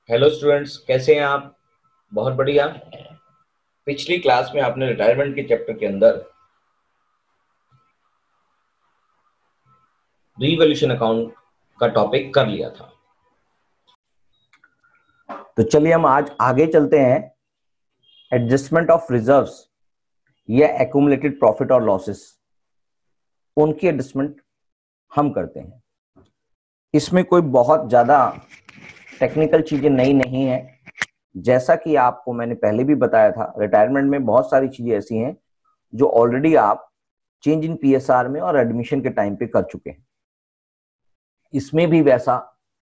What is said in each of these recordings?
Hello students, कैसे हैं आप? बहुत बढ़िया। पिछली क्लास में आपने रिटायरमेंट के चैप्टर के अंदर रीवैल्यूएशन अकाउंट का टॉपिक कर लिया था। तो चलिए हम आज आगे चलते हैं। एडजस्टमेंट ऑफ रिजर्व्स या एक्यूमुलेटेड प्रॉफिट और लॉसेस, उनकी एडजस्टमेंट हम करते हैं। इसमें कोई बहुत ज्यादा टेक्निकल चीजें नई नहीं है। जैसा कि आपको मैंने पहले भी बताया था, रिटायरमेंट में बहुत सारी चीजें ऐसी हैं जो ऑलरेडी आप चेंज इन पीएसआर में और एडमिशन के टाइम पे कर चुके हैं। इसमें भी वैसा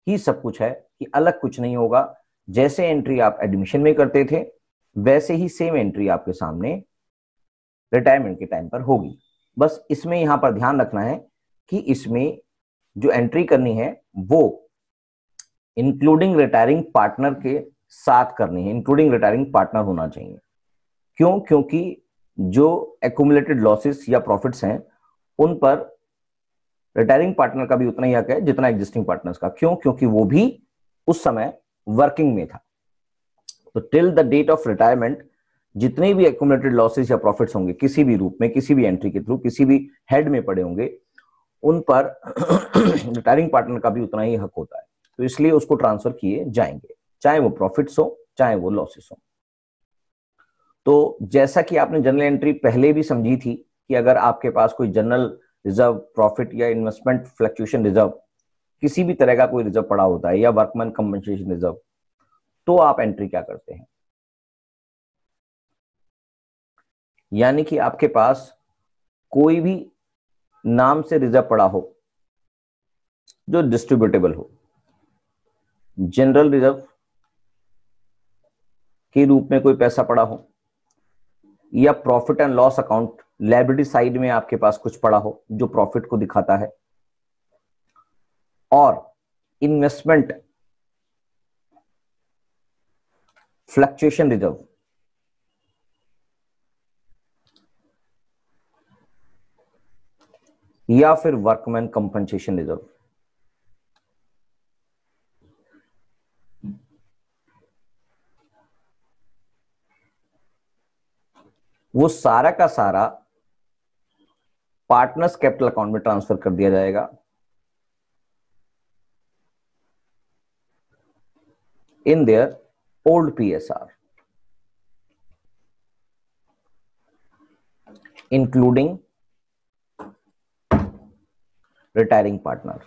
ही सब कुछ है कि अलग कुछ नहीं होगा। जैसे एंट्री आप एडमिशन में करते थे वैसे ही सेम एंट्री आपके सामने रिटायरमेंट के टाइम पर होगी। बस इसमें यहां पर ध्यान रखना है कि इसमें जो एंट्री करनी है वो इंक्लूडिंग रिटायरिंग पार्टनर के साथ करनी है। इंक्लूडिंग रिटायरिंग पार्टनर होना चाहिए। क्यों? क्योंकि जो एक्यूमुलेटेड लॉसेस या प्रॉफिट्स हैं उन पर रिटायरिंग पार्टनर का भी उतना ही हक है जितना एग्जिस्टिंग पार्टनर्स का। क्यों? क्योंकि वो भी उस समय वर्किंग में था। तो till the date of retirement जितने भी एक्यूमुलेटेड लॉसेस या प्रॉफिट्स होंगे किसी भी रूप में, किसी भी एंट्री के थ्रू, किसी भी हेड में पड़े होंगे, उन पर रिटायरिंग पार्टनर का भी उतना ही हक होता है। तो इसलिए उसको ट्रांसफर किए जाएंगे, चाहे वो प्रॉफिट्स हो चाहे वो लॉसेस हो। तो जैसा कि आपने जनरल एंट्री पहले भी समझी थी कि अगर आपके पास कोई जनरल रिजर्व, प्रॉफिट या इन्वेस्टमेंट फ्लक्चुएशन रिजर्व, किसी भी तरह का कोई रिजर्व पड़ा होता है या वर्कमैन कंपनसेशन रिजर्व, तो आप एंट्री क्या करते हैं? यानी कि आपके पास कोई भी नाम से रिजर्व पड़ा हो जो डिस्ट्रीब्यूटेबल हो, जनरल रिजर्व के रूप में कोई पैसा पड़ा हो, या profit and loss account liability side में आपके पास कुछ पड़ा हो जो प्रॉफिट को दिखाता है, और इन्वेस्टमेंट फ्लक्चुएशन रिजर्व, या फिर वर्कमैन कंपनसेशन रिजर्व। वो सारा का सारा पार्टनर्स कैपिटल अकाउंट में ट्रांसफर कर दिया जाएगा इन their old PSR, including retiring partner.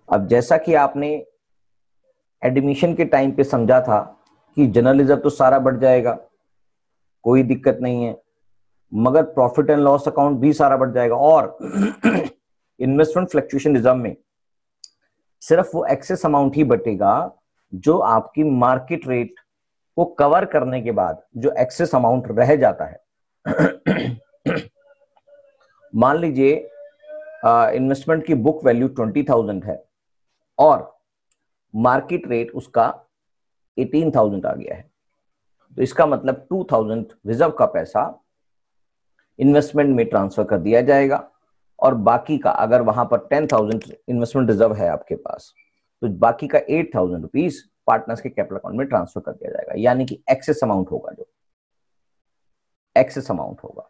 अब जैसा कि आपने एडमिशन के टाइम पे समझा था कि जनरल रिजर्व तो सारा बढ़ जाएगा, कोई दिक्कत नहीं है, मगर प्रॉफिट एंड लॉस अकाउंट भी सारा बढ़ जाएगा, और इन्वेस्टमेंट फ्लक्चुएशन रिजर्व में सिर्फ वो एक्सेस अमाउंट ही बटेगा जो आपकी मार्केट रेट को कवर करने के बाद जो एक्सेस अमाउंट रह जाता है। मान लीजिए इन्वेस्टमेंट की बुक वैल्यू 20,000 है और मार्केट रेट उसका 18,000 आ गया है, तो इसका मतलब 2,000 रिजर्व का पैसा इन्वेस्टमेंट में ट्रांसफर कर दिया जाएगा, और बाकी का, अगर वहां पर 10,000 इन्वेस्टमेंट रिजर्व है आपके पास, तो बाकी का 8,000 रुपीज पार्टनर्स के कैपिटल अकाउंट में ट्रांसफर कर दिया जाएगा। यानी कि एक्सेस अमाउंट होगा, जो एक्सेस अमाउंट होगा,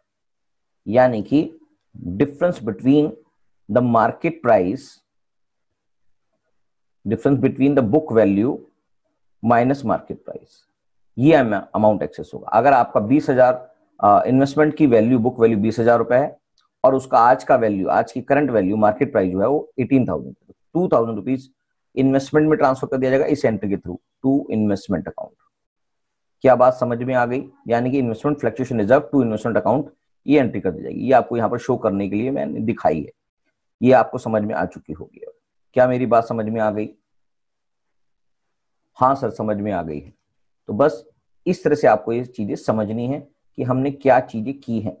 यानी कि difference between the market price, difference between the book value minus market price, ये अमाउंट एक्सेस होगा। अगर आपका 20,000 इन्वेस्टमेंट की वैल्यू, बुक वैल्यू 20,000 रुपए है, और उसका आज का वैल्यू, आज की करंट वैल्यू, मार्केट प्राइस जो है वो 18,000, 2,000 रुपीज इन्वेस्टमेंट में ट्रांसफर कर दिया जाएगा इस एंट्री के थ्रू टू इन्वेस्टमेंट अकाउंट। क्या बात समझ में आ गई? यानी कि investment fluctuation reserve to investment account, ये एंट्री कर दी जाएगी। ये आपको यहाँ पर शो करने के लिए मैंने दिखाई है, ये आपको समझ में आ चुकी होगी। क्या मेरी बात समझ में आ गई? हाँ सर, समझ में आ गई है। तो बस इस तरह से आपको ये चीजें समझनी है कि हमने क्या चीजें की हैं,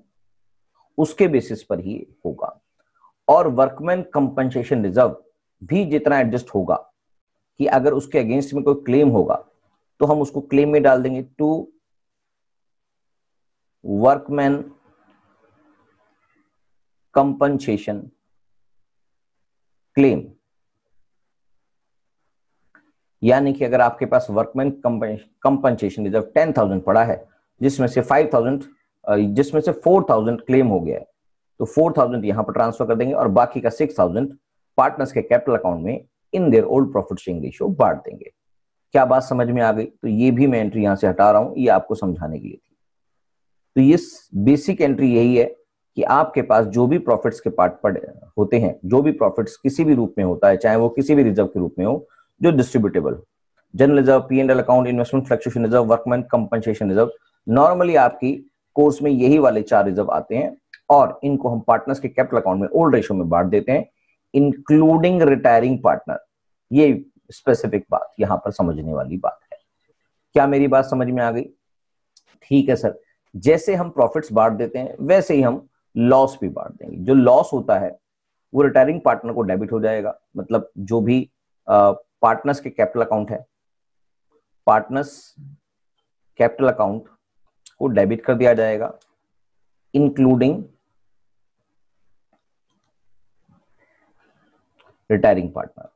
उसके बेसिस पर ही होगा। और वर्कमैन कंपनसेशन रिजर्व भी जितना एडजस्ट होगा कि अगर उसके अगेंस्ट में कोई क्लेम होगा तो हम उसको क्लेम में डाल देंगे टू वर्कमैन कंपनसेशन क्लेम, यानी कि अगर आपके पास वर्कमैन कंपनसेशन रिजर्व 10,000 पड़ा है, जिसमें से 4,000 क्लेम हो गया है, तो 4,000 यहां पर ट्रांसफर कर देंगे और बाकी का 6,000 पार्टनर्स के कैपिटल अकाउंट में इन their old profit sharing ratio बांट देंगे। क्या बात समझ में आ गई? तो ये भी मैं एंट्री यहां से हटा रहा हूं, ये आपको समझाने के लिए थी। तो ये बेसिक एंट्री यही है कि आपके पास जो भी प्रॉफिट्स के पार्ट पड़े होते हैं, जो भी प्रॉफिट्स किसी भी रूप में होता है, चाहे वो किसी भी रिजर्व के रूप में हो जो distributable, general reserve, P&L account, investment fluctuation reserve, workman compensation reserve, normally आपकी कोर्स में यही वाले 4 रिजर्व आते हैं और इनको हम पार्टनर्स के कैपिटल अकाउंट में ओल्ड रेशियो में बांट देते हैं, इंक्लूडिंग रिटायरिंग पार्टनर। ये स्पेसिफिक बात यहां पर समझने वाली बात है। क्या मेरी बात समझ में आ गई? ठीक है सर। जैसे हम प्रॉफिट्स बांट देते हैं वैसे ही हम लॉस भी बांट देंगे। जो लॉस होता है वो रिटायरिंग पार्टनर को डेबिट हो जाएगा, मतलब जो भी पार्टनर्स के कैपिटल अकाउंट है, पार्टनर्स कैपिटल अकाउंट को डेबिट कर दिया जाएगा, including retiring partner.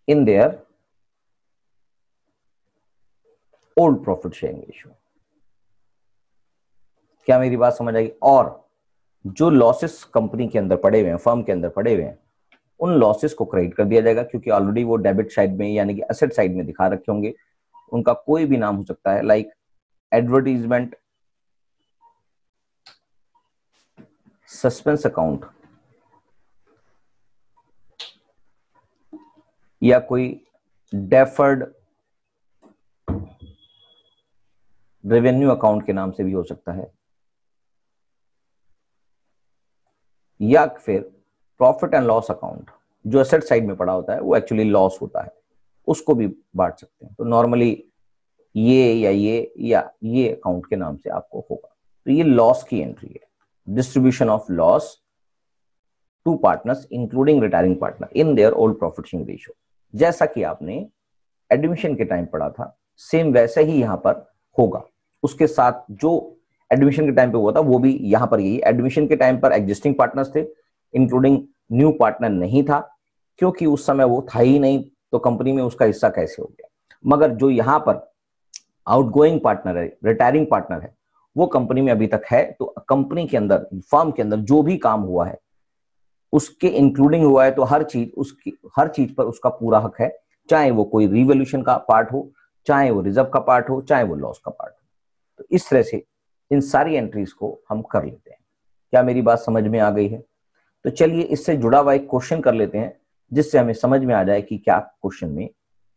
In their old profit sharing ratio. क्या मेरी बात समझ आएगी? और जो लॉसेस कंपनी के अंदर पड़े हुए हैं, फर्म के अंदर पड़े हुए हैं, उन लॉसेस को क्रेडिट कर दिया जाएगा, क्योंकि ऑलरेडी वो डेबिट साइड में यानी कि एसेट साइड में दिखा रखे होंगे। उनका कोई भी नाम हो सकता है, लाइक एडवर्टीजमेंट, सस्पेंस अकाउंट, या कोई डेफर्ड रेवेन्यू अकाउंट के नाम से भी हो सकता है, या फिर प्रॉफिट एंड लॉस अकाउंट, जो एसेट साइड में पड़ा होता है वो एक्चुअली लॉस होता है, उसको भी बांट सकते हैं। तो नॉर्मली ये अकाउंट के नाम से आपको होगा। तो ये लॉस की एंट्री है, distribution of loss to partners including retiring partner in their old profit sharing ratio. जैसा कि आपने एडमिशन के टाइम पढ़ा था, सेम वैसे ही यहां पर होगा। उसके साथ जो एडमिशन के टाइम पे हुआ था वो भी यहां पर यही। एडमिशन के टाइम पर एग्जिस्टिंग पार्टनर्स थे, इंक्लूडिंग न्यू पार्टनर नहीं था, क्योंकि उस समय वो था ही नहीं, तो कंपनी में उसका हिस्सा कैसे हो गया। मगर जो यहां पर आउटगोइंग पार्टनर है, रिटायरिंग पार्टनर है, वो कंपनी में अभी तक है। तो कंपनी के अंदर, फर्म के अंदर जो भी काम हुआ है उसके इंक्लूडिंग हुआ है, तो हर चीज पर उसका पूरा हक है, चाहे वो कोई रिवोल्यूशन का पार्ट हो, चाहे वो रिजर्व का पार्ट हो, चाहे वो लॉस का पार्ट हो। तो इस तरह से इन सारी एंट्रीज को हम कर लेते हैं। क्या मेरी बात समझ में आ गई है? तो चलिए इससे जुड़ा हुआ एक क्वेश्चन कर लेते हैं, जिससे हमें समझ में आ जाए कि क्या क्वेश्चन में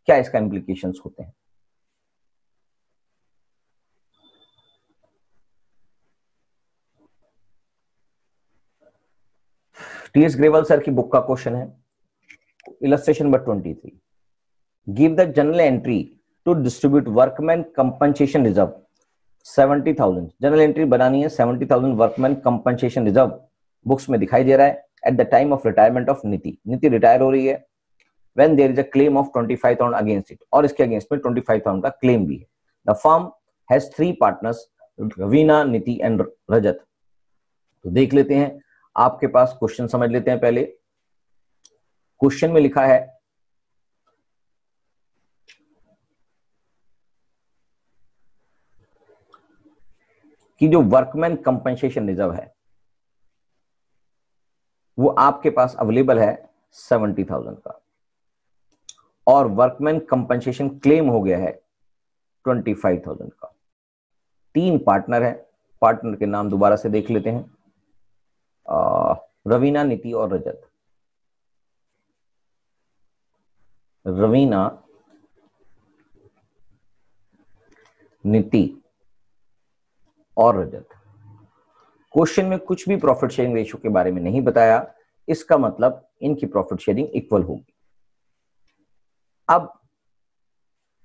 क्या इसका इम्प्लीकेशंस होते हैं। टीएस ग्रेवल सर की बुक का क्वेश्चन है, illustration number 23। Give the general entry to distribute workman compensation reserve 70,000। जनरल एंट्री बनानी है 70,000 वर्कमैन कंपनसेशन रिजर्व, बुक्स में दिखाई दे रहा है। At the time of retirement of Niti, Niti retire हो रही है। When there is a claim of 25,000 against it, और इसके अगेंस्ट में 25,000 का क्लेम भी है। The firm has 3 partners, Raveena, Niti and रजत। तो देख लेते हैं, आपके पास क्वेश्चन समझ लेते हैं। पहले क्वेश्चन में लिखा है कि जो वर्कमैन कंपनसेशन रिजर्व है वो आपके पास अवेलेबल है 70,000 का, और वर्कमैन कंपनसेशन क्लेम हो गया है 25,000 का। 3 पार्टनर है, पार्टनर के नाम दोबारा से देख लेते हैं, रवीना, नीति और रजत। रवीना, नीति और रजत। क्वेश्चन में कुछ भी प्रॉफिट शेयरिंग रेशियो के बारे में नहीं बताया, इसका मतलब इनकी प्रॉफिट शेयरिंग इक्वल होगी। अब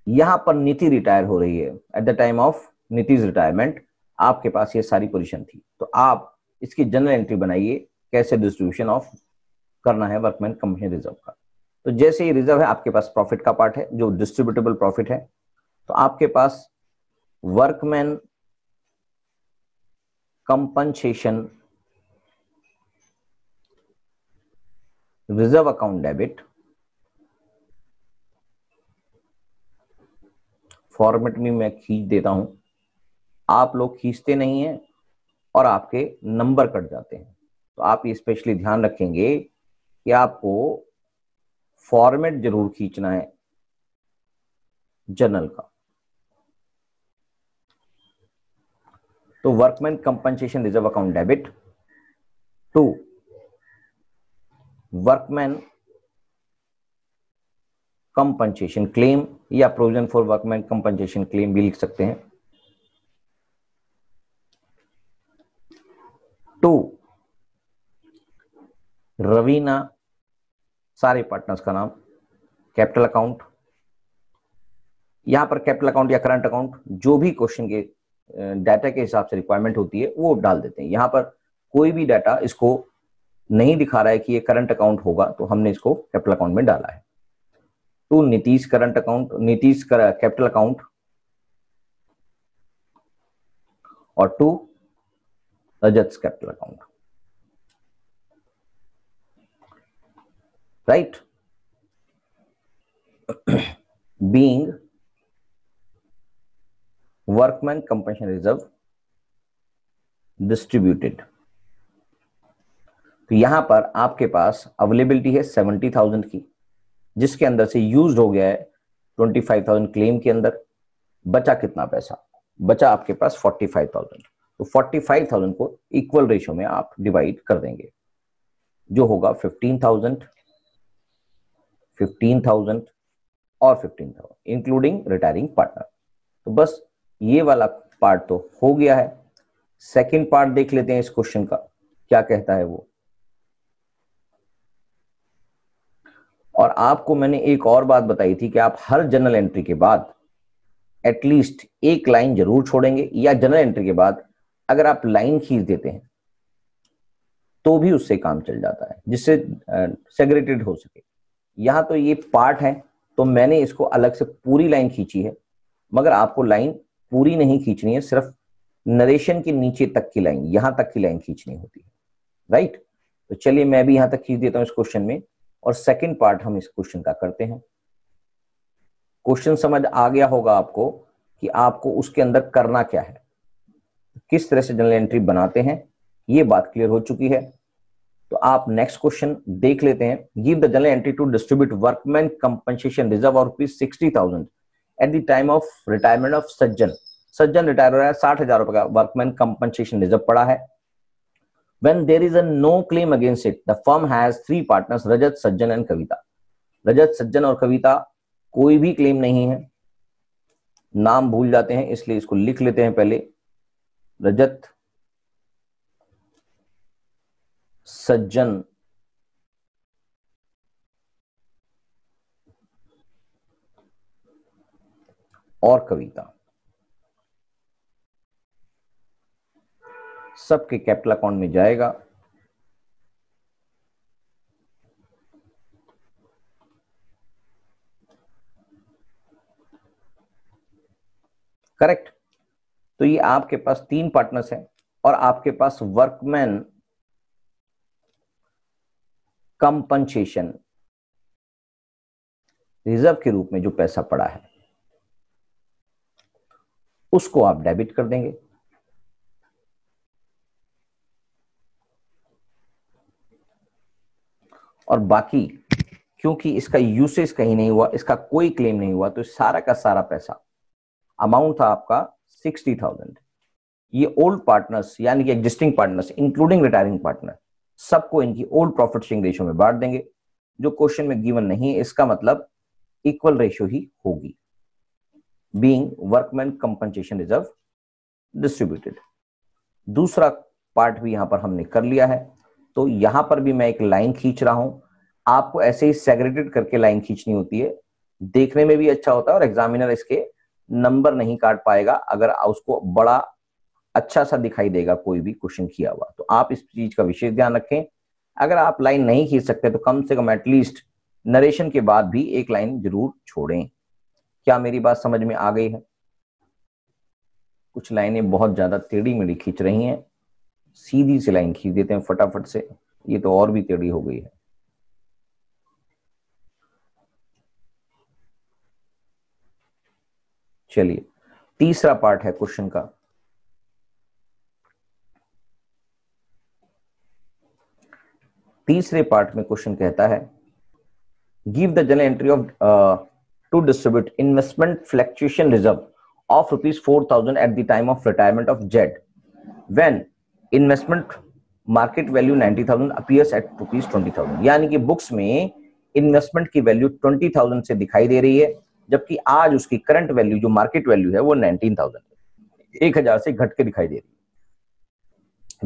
यहां पर नीति रिटायर हो रही है, एट द टाइम ऑफ नीतिज रिटायरमेंट आपके पास ये सारी पोजीशन थी। तो आप इसकी जनरल एंट्री बनाइए, कैसे डिस्ट्रीब्यूशन ऑफ करना है वर्कमैन कंपनी रिजर्व का। तो जैसे ही रिजर्व है, आपके पास प्रॉफिट का पार्ट है जो डिस्ट्रीब्यूटेबल प्रॉफिट है, तो आपके पास workman compensation reserve account debit, format में मैं खींच देता हूं, आप लोग खींचते नहीं हैं और आपके नंबर कट जाते हैं। तो आप ये स्पेशली ध्यान रखेंगे कि आपको फॉर्मेट जरूर खींचना है जर्नल का। तो workman compensation reserve account debit to workman compensation claim, या provision for workman compensation claim भी लिख सकते हैं, टू रवीना, सारे पार्टनर्स का नाम, कैपिटल अकाउंट, यहां पर कैपिटल अकाउंट या करंट अकाउंट जो भी क्वेश्चन के डाटा के हिसाब से रिक्वायरमेंट होती है वो डाल देते हैं। यहां पर कोई भी डाटा इसको नहीं दिखा रहा है कि ये करंट अकाउंट होगा, तो हमने इसको कैपिटल अकाउंट में डाला है। To Nitish current account, Nitish capital account, और to Rajat capital account, right. Being workman compensation reserve distributed. तो यहां पर आपके पास अवेलेबिलिटी है 70,000 की, जिसके अंदर से यूज हो गया है 25,000 क्लेम के अंदर। बचा कितना पैसा? बचा आपके पास 45,000। तो 45,000 को इक्वल रेशियो में आप डिवाइड कर देंगे, जो होगा 15,000, 15,000 और 15,000 इंक्लूडिंग रिटायरिंग पार्टनर। तो बस ये वाला पार्ट तो हो गया है। सेकंड पार्ट देख लेते हैं इस क्वेश्चन का, क्या कहता है वो। और आपको मैंने एक और बात बताई थी कि आप हर जर्नल एंट्री के बाद एटलीस्ट एक लाइन जरूर छोड़ेंगे, या जर्नल एंट्री के बाद अगर आप लाइन खींच देते हैं तो भी उससे काम चल जाता है, जिससे सेग्रेटेड हो सके। यहां तो ये पार्ट है तो मैंने इसको अलग से पूरी लाइन खींची है, मगर आपको लाइन पूरी नहीं खींचनी है, सिर्फ नरेशन के नीचे तक की लाइन, यहां तक की लाइन खींचनी होती है, राइट। तो चलिए मैं भी यहां तक खींच देता हूं इस क्वेश्चन में, और सेकंड पार्ट हम इस क्वेश्चन का करते हैं। क्वेश्चन समझ आ गया होगा आपको कि आपको उसके अंदर करना क्या है, किस तरह से जर्नल एंट्री बनाते हैं, ये बात क्लियर हो चुकी है। तो आप नेक्स्ट क्वेश्चन देख लेते हैं। Give the journal entry to distribute workman compensation reserve of ₹60,000 at the time of retirement of Sajjan. Sajjan retire हो रहा है, 60,000 रुपए का वर्कमैन कंपनसेशन रिजर्व पड़ा है। When there is a no claim against it, the firm has 3 partners, Rajat, Sajjan and कविता। रजत, सज्जन और कविता कोई भी क्लेम नहीं है, नाम भूल जाते हैं इसलिए इसको लिख लेते हैं पहले। रजत, सज्जन और कविता सबके कैपिटल अकाउंट में जाएगा। करेक्ट। तो ये आपके पास 3 पार्टनर्स हैं और आपके पास वर्कमैन कंपनसेशन रिजर्व के रूप में जो पैसा पड़ा है उसको आप डेबिट कर देंगे। और बाकी क्योंकि इसका यूसेज कहीं नहीं हुआ, इसका कोई क्लेम नहीं हुआ, तो सारा का सारा पैसा, अमाउंट था आपका 60,000, ये ओल्ड पार्टनर्स यानी कि existing partners including retiring partner सबको इनकी ओल्ड प्रॉफिट शेयरिंग रेशियो में बांट देंगे। जो क्वेश्चन में गिवन नहीं है इसका मतलब इक्वल रेशियो ही होगी, being workman compensation reserve distributed. दूसरा पार्ट भी यहां पर हमने कर लिया है। तो यहां पर भी मैं एक लाइन खींच रहा हूं, आपको ऐसे ही सेग्रेगेट करके लाइन खींचनी होती है, देखने में भी अच्छा होता है और एग्जामिनर इसके नंबर नहीं काट पाएगा अगर उसको बड़ा अच्छा सा दिखाई देगा कोई भी क्वेश्चन किया हुआ। तो आप इस चीज का विशेष ध्यान रखें। अगर आप लाइन नहीं खींच सकते तो कम से कम एटलीस्ट नरेशन के बाद भी एक लाइन जरूर छोड़ें। क्या मेरी बात समझ में आ गई है? कुछ लाइनें बहुत ज्यादा टेढ़ी मेढ़ी खींच रही हैं, सीधी सी लाइन खींच देते हैं फटाफट से, ये तो और भी टेढ़ी हो गई है। चलिए तीसरा पार्ट है क्वेश्चन का। तीसरे पार्ट में क्वेश्चन कहता है give the general entry of to distribute investment fluctuation reserve of ₹4,000 at the time of retirement of Z when investment market value 90,000 appears at ₹20,000। यानी कि बुक्स में इन्वेस्टमेंट की वैल्यू 20,000 से दिखाई दे रही है, जबकि आज उसकी करंट वैल्यू जो मार्केट वैल्यू है वो 19,000 है, 1,000 से घट के दिखाई दे रही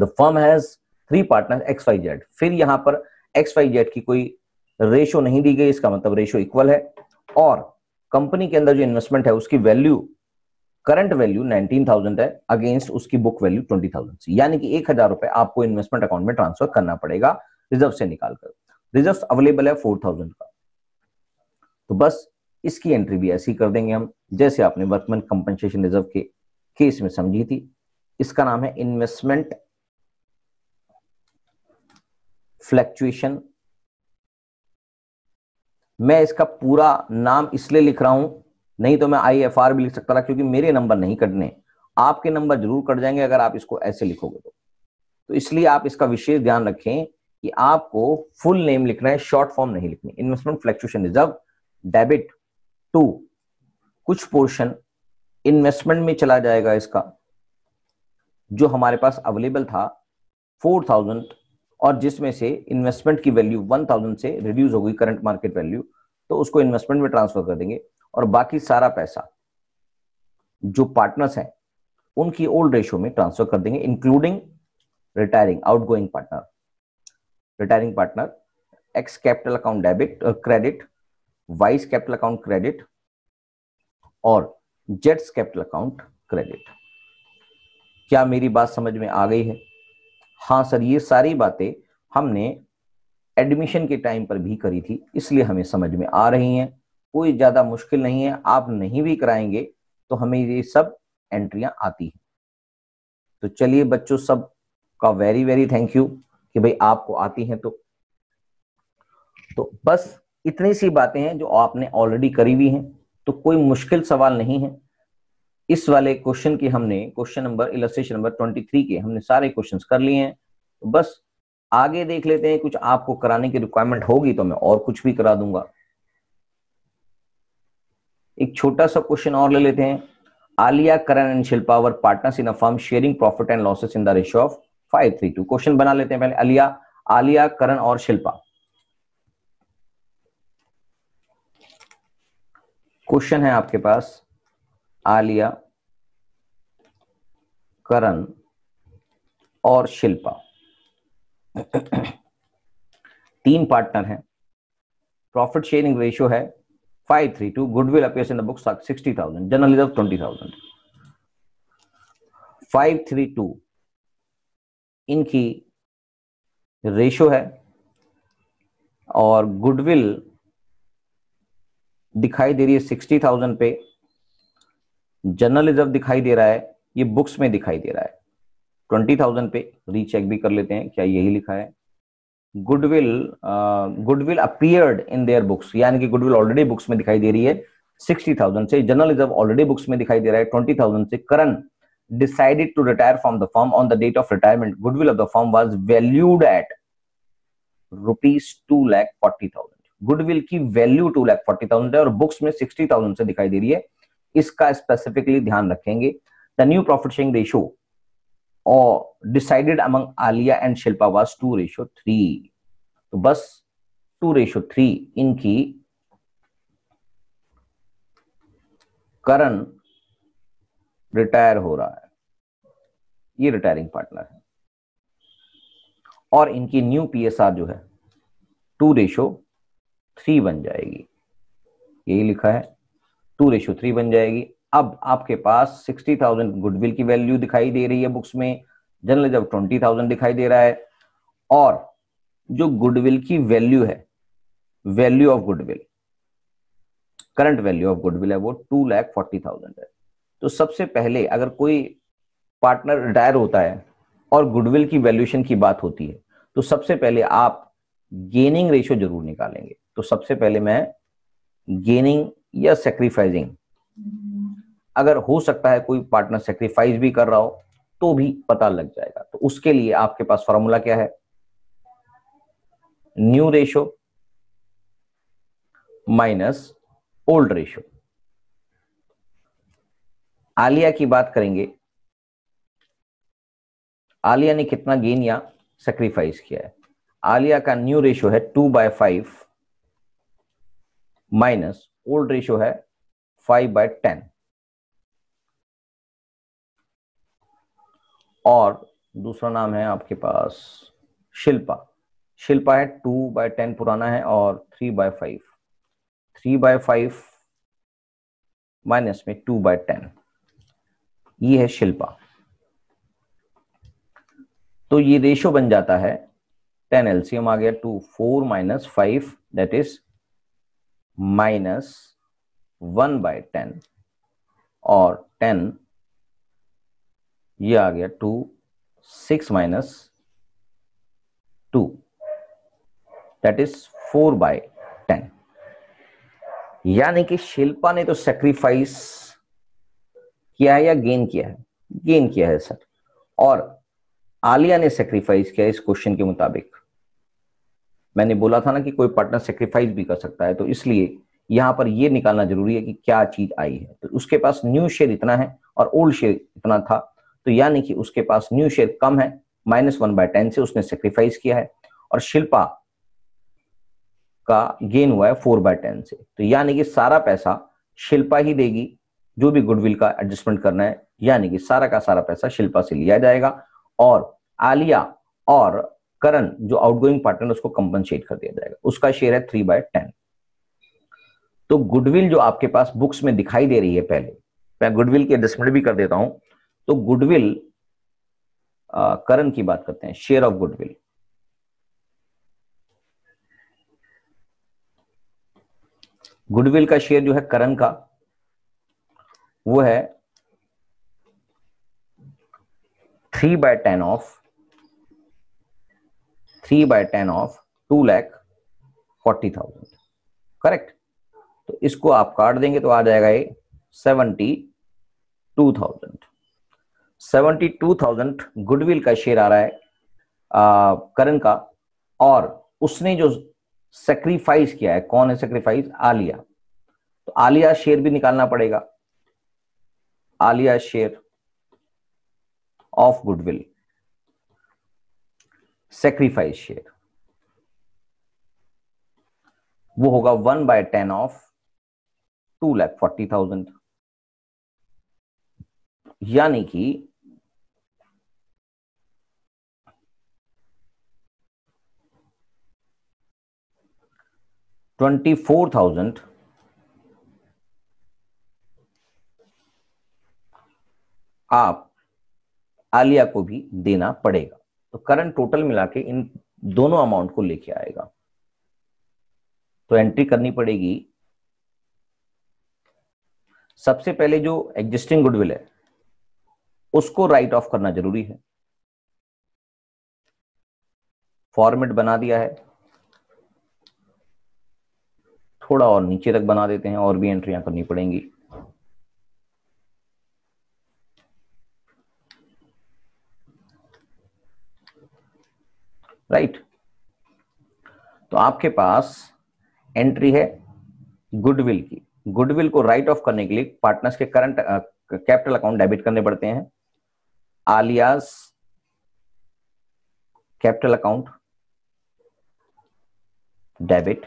है। The firm has 3 partner XYZ। फिर यहां पर XYZ की कोई रेशो नहीं दी गई, इसका मतलब रेशो इक्वल है, और कंपनी के अंदर जो इन्वेस्टमेंट है उसकी वैल्यू करंट वैल्यू 19,000 है अगेंस्ट उसकी बुक वैल्यू 20,000 से, यानी कि 1,000 रुपए आपको इन्वेस्टमेंट अकाउंट में ट्रांसफर करना पड़ेगा रिजर्व से निकालकर। रिजर्व अवेलेबल है 4,000 का, तो बस इसकी एंट्री भी ऐसी कर देंगे हम जैसे आपने वर्कमैन कंपनसेशन रिजर्व के केस में समझी थी। इसका नाम है इन्वेस्टमेंट फ्लक्चुएशन। मैं इसका पूरा नाम इसलिए लिख रहा हूं, नहीं तो मैं IFR भी लिख सकता था, क्योंकि मेरे नंबर नहीं कटने, आपके नंबर जरूर कट जाएंगे अगर आप इसको ऐसे लिखोगे तो इसलिए आप इसका विशेष ध्यान रखें कि आपको फुल नेम लिखना है, शॉर्ट फॉर्म नहीं लिखनी। Investment fluctuation reserve debit to, कुछ पोर्शन इन्वेस्टमेंट में चला जाएगा इसका जो हमारे पास अवेलेबल था 4,000, और जिसमें से इन्वेस्टमेंट की वैल्यू 1,000 से रिड्यूस हो गई करंट मार्केट वैल्यू, तो उसको इन्वेस्टमेंट में ट्रांसफर कर देंगे, और बाकी सारा पैसा जो पार्टनर्स हैं उनकी ओल्ड रेशियो में ट्रांसफर कर देंगे, including retiring outgoing partner. Retiring partner x capital account debit credit, vice capital account credit और जेट्स कैपिटल अकाउंट क्रेडिट। क्या मेरी बात समझ में आ गई है? हाँ सर, ये सारी बातें हमने एडमिशन के टाइम पर भी करी थी, इसलिए हमें समझ में आ रही हैं, कोई ज्यादा मुश्किल नहीं है। आप नहीं भी कराएंगे तो हमें ये सब एंट्रियां आती हैं। तो चलिए बच्चों, सब का वेरी वेरी थैंक यू कि भाई आपको आती हैं। तो बस इतनी सी बातें हैं जो आपने ऑलरेडी करी हुई हैं, तो कोई मुश्किल सवाल नहीं है। इस वाले क्वेश्चन की हमने क्वेश्चन नंबर इलस्ट्रेशन नंबर 23 के हमने सारे क्वेश्चंस कर लिए हैं। तो बस आगे देख लेते हैं, कुछ आपको कराने की रिक्वायरमेंट होगी तो मैं और कुछ भी करा दूंगा। एक छोटा सा क्वेश्चन और ले लेते हैं। Alia, Karan and Shilpa were partners in a firm sharing profit and losses in the ratio of 5:3:2। Question बना लेते हैं पहले। आलिया, करण और शिल्पा। क्वेश्चन है आपके पास, आलिया, करण और शिल्पा 3 पार्टनर हैं, प्रॉफिट शेयरिंग रेशियो है 5:3:2, goodwill appears in the book 60,000, general reserve 20,000। 5:3:2 इनकी रेशियो है, और गुडविल दिखाई दे रही है 60,000 पे, जनरल रिजर्व दिखाई दे रहा है, ये बुक्स में दिखाई दे रहा है 20,000 पे। रीचेक भी कर लेते हैं क्या यही लिखा है। Goodwill appeared in their books, यानी कि गुडविल ऑलरेडी बुक्स में दिखाई दे रही है 60,000 से, जनरल रिजर्व ऑलरेडी बुक्स में दिखाई दे रहा है 20,000 से। करण decided to retire from the firm on the date of retirement. Goodwill of the firm was valued at ₹2,40,000। Goodwill की वैल्यू 2,40,000 है और बुक्स में 60,000 से दिखाई दे रही है, इसका स्पेसिफिकली ध्यान रखेंगे। The new profit sharing ratio और decided among Alia and Shilpa was 2:3। तो बस 2:3 इनकी करण रिटायर हो रहा है, ये रिटायरिंग पार्टनर है, और इनकी न्यू PSR जो है 2:3 बन जाएगी, यही लिखा है 2:3 बन जाएगी। अब आपके पास 60,000 गुडविल की वैल्यू दिखाई दे रही है बुक्स में, जनरल रिजर्व 20,000 दिखाई दे रहा है, और जो गुडविल की वैल्यू है, value of goodwill, current value of goodwill है वो 2,40,000 है। तो सबसे पहले अगर कोई पार्टनर रिटायर होता है और गुडविल की वैल्यूएशन की बात होती है तो सबसे पहले आप गेनिंग रेशियो जरूर निकालेंगे। तो सबसे पहले मैं गेनिंग या सेक्रीफाइसिंग, अगर हो सकता है कोई पार्टनर सेक्रीफाइस भी कर रहा हो तो भी पता लग जाएगा। तो उसके लिए आपके पास फॉर्मूला क्या है, new ratio minus old ratio. Alia की बात करेंगे, आलिया ने कितना गेन या सेक्रीफाइस किया है। आलिया का न्यू रेशियो है 2/5 माइनस ओल्ड रेशियो है 5/10 और दूसरा नाम है आपके पास शिल्पा। शिल्पा है 2/10 पुराना है और 3/5, 3/5 माइनस में 2/10, ये है शिल्पा। तो ये रेशियो बन जाता है 10, एलसीएम आ गया 2, 4 माइनस 5 दैट इज माइनस 1/10 और 10 ये आ गया 2, 6 माइनस 2 दैट इज 4/10। यानी कि शिल्पा ने तो सेक्रीफाइस किया है या गेन किया है, गेन किया है सर, और आलिया ने सेक्रीफाइस किया इस क्वेश्चन के मुताबिक। मैंने बोला था ना कि कोई पार्टनर सेक्रीफाइस भी कर सकता है, तो इसलिए यहां पर यह निकालना जरूरी है कि क्या चीज आई है। तो उसके पास न्यू शेयर इतना है और ओल्ड शेयर इतना था, तो यानी कि उसके पास न्यू शेयर कम है, -1/10 से उसने सेक्रीफाइस किया है, और शिल्पा का गेन हुआ है 4/10 से। तो यानी कि सारा पैसा शिल्पा ही देगी, जो भी गुडविल का एडजस्टमेंट करना है, यानी कि सारा का सारा पैसा शिल्पा से लिया जाएगा और आलिया और करण जो आउटगोइंग पार्टनर उसको कंपनसेट कर दिया जाएगा। उसका शेयर है 3/10। तो गुडविल जो आपके पास बुक्स में दिखाई दे रही है, पहले मैं गुडविल की एडजस्टमेंट भी कर देता हूं। तो गुडविल, करण की बात करते हैं, शेयर ऑफ गुडविल। गुडविल का शेयर जो है करण का, वो है 3/10 ऑफ 2,40,000, करेक्ट। तो इसको आप काट देंगे तो आ जाएगा ये 72,000। 72,000 गुडविल का शेयर आ रहा है करण का, और उसने जो सेक्रीफाइस किया है, कौन है सेक्रीफाइस, आलिया। तो आलिया शेयर भी निकालना पड़ेगा, Alia share of goodwill, sacrifice share, वो होगा 1/10 ऑफ 2,40,000, यानी कि 24,000 आप आलिया को भी देना पड़ेगा। तो करंट टोटल मिला के इन दोनों अमाउंट को लेके आएगा। तो एंट्री करनी पड़ेगी, सबसे पहले जो एग्जिस्टिंग गुडविल है उसको राइट ऑफ करना जरूरी है। फॉर्मेट बना दिया है, थोड़ा और नीचे तक बना देते हैं, और भी एंट्रियां करनी पड़ेंगी। राइट, तो आपके पास एंट्री है गुडविल की। गुडविल को राइट ऑफ करने के लिए पार्टनर्स के करंट कैपिटल अकाउंट डेबिट करने पड़ते हैं। Alia's capital account debit,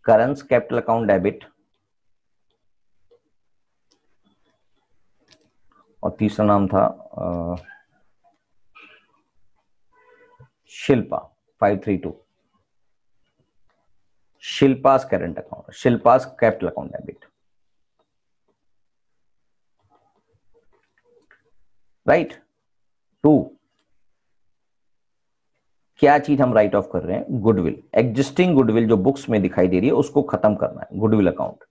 Karan's capital account debit, और तीसरा नाम था Shilpa 532, Shilpa's current account, Shilpa's capital account debit. Right, 2 क्या चीज हम राइट ऑफ कर रहे हैं, गुडविल। एग्जिस्टिंग गुडविल जो बुक्स में दिखाई दे रही है उसको खत्म करना है, गुडविल अकाउंट।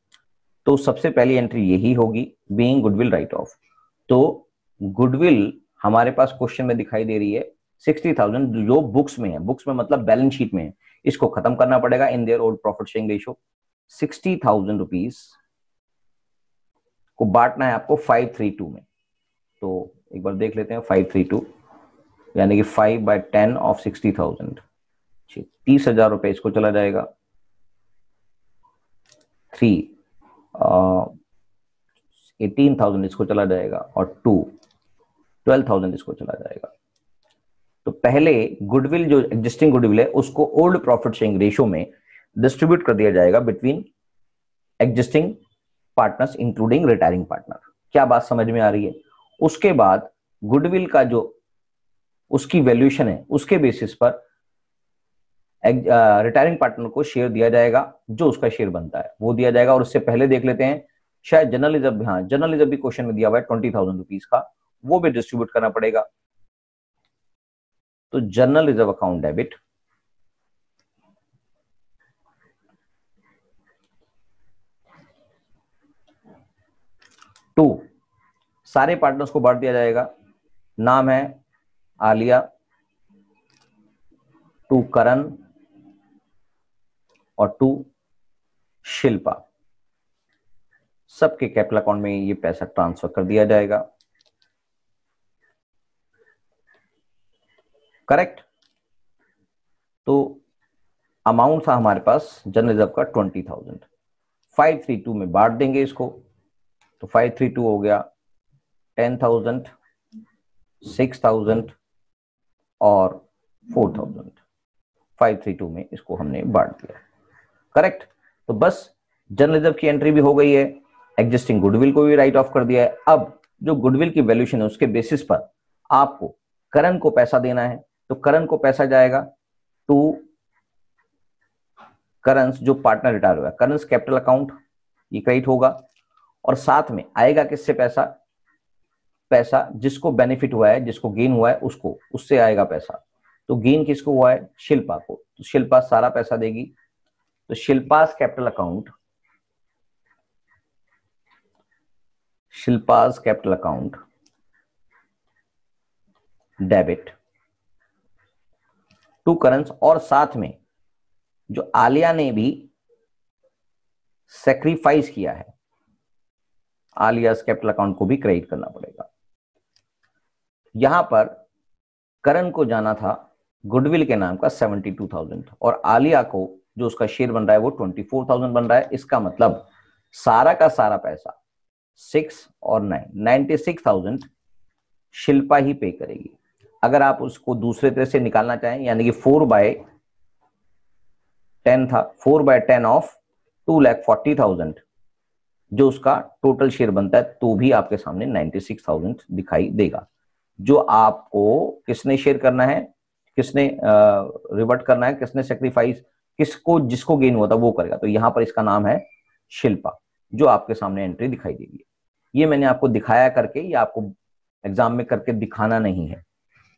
तो सबसे पहली एंट्री यही होगी, बीइंग गुडविल राइट ऑफ। तो गुडविल हमारे पास क्वेश्चन में दिखाई दे रही है 60,000 जो बुक्स में है, बुक्स में मतलब बैलेंस शीट में है, इसको खत्म करना पड़ेगा इन their old profit sharing ratio. 60,000 rupees को बांटना है आपको 532 में। तो एक बार देख लेते हैं 532 यानी कि 5/10 ऑफ 60,000, 30,000 रुपए इसको चला जाएगा। 18,000 इसको चला जाएगा और 12,000 इसको चला जाएगा। तो पहले गुडविल जो एग्जिस्टिंग गुडविल है उसको ओल्ड प्रॉफिट शेयरिंग रेशियो में डिस्ट्रीब्यूट कर दिया जाएगा between existing partners including retiring partner. क्या बात समझ में आ रही है? उसके बाद गुडविल का जो उसकी वैल्यूएशन है उसके बेसिस पर रिटायरिंग पार्टनर को शेयर दिया जाएगा, जो उसका शेयर बनता है वो दिया जाएगा। और उससे पहले देख लेते हैं शायद जनरल रिजर्व, हाँ जनरल रिजर्व भी क्वेश्चन में दिया हुआ है 20,000 रुपीज का, वो भी डिस्ट्रीब्यूट करना पड़ेगा। तो general reserve account debit to सारे पार्टनर्स को बांट दिया जाएगा। नाम है आलिया, टू करण और टू शिल्पा। सबके कैपिटल अकाउंट में ये पैसा ट्रांसफर कर दिया जाएगा। करेक्ट। तो अमाउंट था हमारे पास जनरल रिजर्व का 20,000। 532 में बांट देंगे इसको, तो 532 हो गया 10,000, 6,000 और 4,000। 532 में इसको हमने बांट दिया। करेक्ट। तो बस जनरल रिजर्व की एंट्री भी हो गई है, एग्जिस्टिंग गुडविल को भी राइट ऑफ कर दिया है। अब जो गुडविल की वैल्यूएशन है उसके बेसिस पर आपको करण को पैसा देना है, तो करण को पैसा जाएगा टू करंस जो पार्टनर रिटायर हुआ है, करंस कैपिटल अकाउंट, ये क्रेडिट होगा। और साथ में आएगा किससे पैसा? पैसा जिसको बेनिफिट हुआ है, जिसको गेन हुआ है उसको, उससे आएगा पैसा। तो गेन किसको हुआ है? शिल्पा को, तो शिल्पा सारा पैसा देगी। तो Shilpa's capital account, Shilpa's capital account debit to करंस। और साथ में जो आलिया ने भी सेक्रीफाइस किया है, आलियास कैपिटल अकाउंट को भी क्रेडिट करना पड़ेगा। यहां पर करण को जाना था गुडविल के नाम का 72,000 और आलिया को जो उसका शेयर बन रहा है वो 24,000 बन रहा है। इसका मतलब सारा का सारा पैसा 6 और 9 96,000 शिल्पा ही पे करेगी। अगर आप उसको दूसरे तरह से निकालना चाहें, यानी कि 4/10 था, 4/10 ऑफ 2,40,000 जो उसका टोटल शेयर बनता है, तो भी आपके सामने 96,000 दिखाई देगा। जो आपको किसने शेयर करना है, किसने रिवर्ट करना है, किसने सेक्रीफाइस, किसको जिसको गेन हुआ था वो करेगा। तो यहां पर इसका नाम है शिल्पा, जो आपके सामने एंट्री दिखाई देगी। ये मैंने आपको दिखाया करके, ये आपको एग्जाम में करके दिखाना नहीं है,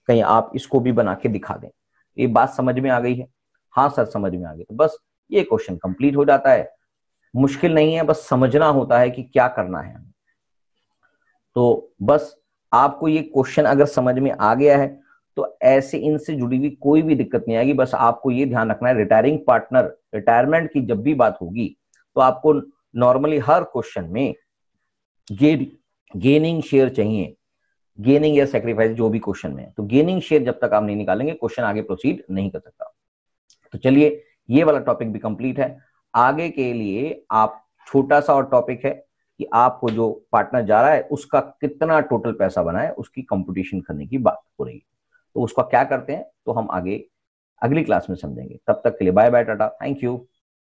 कहीं आप इसको भी बना के दिखा दें। ये बात समझ में आ गई है? हाँ सर समझ में आ गई। तो बस ये क्वेश्चन कंप्लीट हो जाता है। मुश्किल नहीं है, बस समझना होता है कि क्या करना है। तो बस आपको ये क्वेश्चन अगर समझ में आ गया है तो ऐसे इनसे जुड़ी हुई कोई भी दिक्कत नहीं आएगी। बस आपको ये ध्यान रखना है, रिटायरिंग पार्टनर रिटायरमेंट की जब भी बात होगी तो आपको नॉर्मली हर क्वेश्चन में गेनिंग शेयर चाहिए, गेनिंग या सेक्रीफाइस जो भी क्वेश्चन में है। तो गेनिंग शेयर जब तक आप नहीं निकालेंगे क्वेश्चन आगे प्रोसीड नहीं कर सकता। तो चलिए ये वाला टॉपिक भी कंप्लीट है। आगे के लिए आप छोटा सा और टॉपिक है कि आपको जो पार्टनर जा रहा है उसका कितना टोटल पैसा बना है, उसकी कंपटीशन करने की बात हो रही है। तो उसका क्या करते हैं तो हम आगे अगली क्लास में समझेंगे। तब तक के लिए bye bye, ta-ta, thank you.